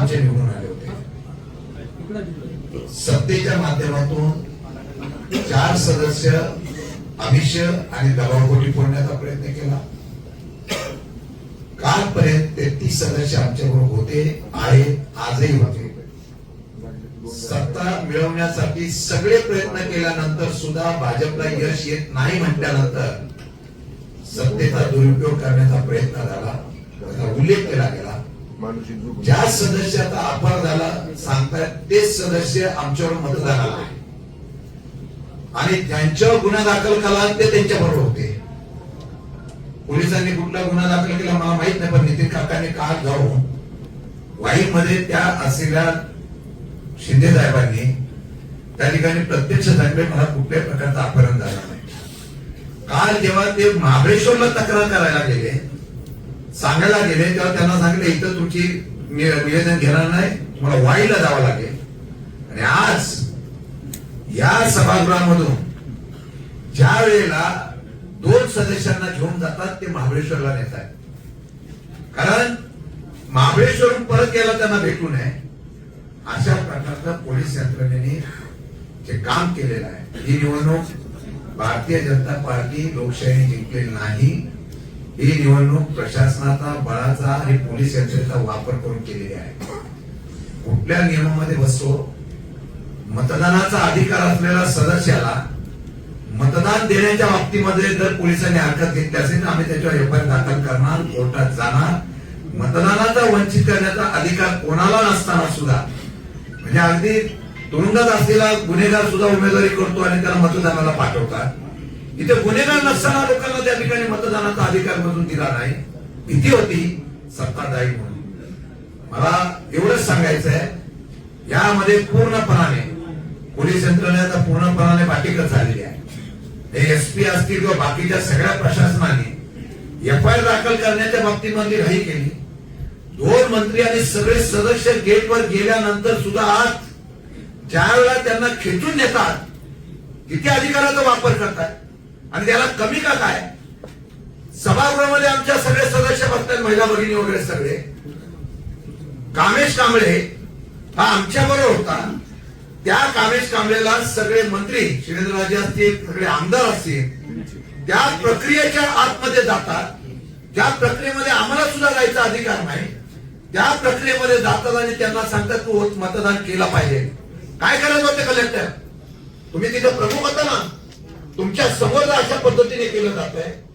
आमचे निवडून आले होते. सत्तेच्या माध्यमातून 4 सदस्य आमिष आणि दबावपोटी फोडण्याचा प्रयत्न केला. कालपर्यंत 33 सदस्य आमच्याबरोबर होते, आहेत, आजही होते. सत्ता मिळवण्यासाठी सगळे प्रयत्न केल्यानंतर सुद्धा भाजपला यश येत नाही म्हटल्यानंतर सत्तेचा दुरुपयोग करण्याचा प्रयत्न झाला, त्याचा उल्लेख केला गेला. ज्या सदस्याचा अपहार झाला सांगतात तेच सदस्य आमच्यावर मतदानाला आले आणि त्यांच्यावर गुन्हा दाखल केला, ते त्यांच्या बरोबर होते. पोलिसांनी कुठला गुन्हा दाखल केला मला माहित नाही, पण नितीन काकांनी काल जाऊन वाईमध्ये त्या असलेल्या शिंदे साहेबांनी त्या ठिकाणी प्रत्यक्ष सांगितले मला कुठल्याही प्रकारचा अपहरण झाला नाही. काल जेव्हा ते महाबळेश्वरला तक्रार करायला गेले, सांगायला गेले, तेव्हा त्यांना सांगितलं इथं तुमची निवेदन घेणार नाही, तुम्हाला वाईला जावं लागेल. आणि आज या सभागृहामधून ज्या वेळेला 2 सदस्यांना घेऊन जातात ते महाबळेश्वरला नेतात, कारण महाबळेश्वरून परत यायला त्यांना भेटू नये अशा प्रकारचं पोलीस यंत्रणेने जे काम केलेलं आहे. ही निवडणूक भारतीय जनता पार्टी लोकशाही जिंकलेली नाही, ही निवडणूक प्रशासनाचा, बळाचा आणि पोलीस यंत्रणेचा वापर करून केलेली आहे. कुठल्या नियमामध्ये बसतो, मतदानाचा अधिकार असलेल्या सदस्याला मतदान देण्याच्या बाबतीमध्ये जर पोलिसांनी हरकत घेतली असेल तर आम्ही त्याच्यावर एफआयआर दाखल करणार, कोर्टात जाणार. मतदानाचा वंचित करण्याचा अधिकार कोणाला नसताना सुद्धा, म्हणजे अगदी तुरुंगात असलेला गुन्हेगार सुद्धा उमेदवारी करतो आणि त्याला मतदानाला पाठवतात. इथे गुन्हेगार नसताना लोकांना त्या ठिकाणी मतदानाचा अधिकार मधून दिला नाही. भीती होती सत्ताधारी म्हणून. मला एवढंच सांगायचं आहे, यामध्ये पूर्णपणाने पोलीस यंत्रणेचा पूर्णपणाने बाटीकच झालेली आहे. एसपी असतील किंवा बाकीच्या सगळ्या प्रशासनाने एफआयआर दाखल करण्याच्या बाबतीमध्ये घाई केली. 2 मंत्री आणि सगळे सदस्य गेटवर गेल्यानंतर सुद्धा आज ज्या वेळेला त्यांना खेचून नेतात तिथे अधिकाराचा वापर करतात आणि त्याला कमी का काय. सभागृहामध्ये आमच्या सगळे सदस्य बसतात, महिला भगिनी वगैरे सगळे. कामेश कांबळे हा आमच्या बरोबर होता. त्या कामेश कांबळेला सगळे मंत्री शिवेंद्रराजे असतील, सगळे आमदार असतील, त्या प्रक्रियेच्या आतमध्ये जातात. ज्या प्रक्रियेमध्ये आम्हाला सुद्धा जायचा अधिकार नाही त्या प्रक्रियेमध्ये जातात आणि त्यांना सांगतात तू मतदान केलं पाहिजे. काय करत होते कलेक्टर, तुम्ही तिथे प्रमुख होता ना, तुमच्या समोर अशा पद्धतीने केलं जात आहे.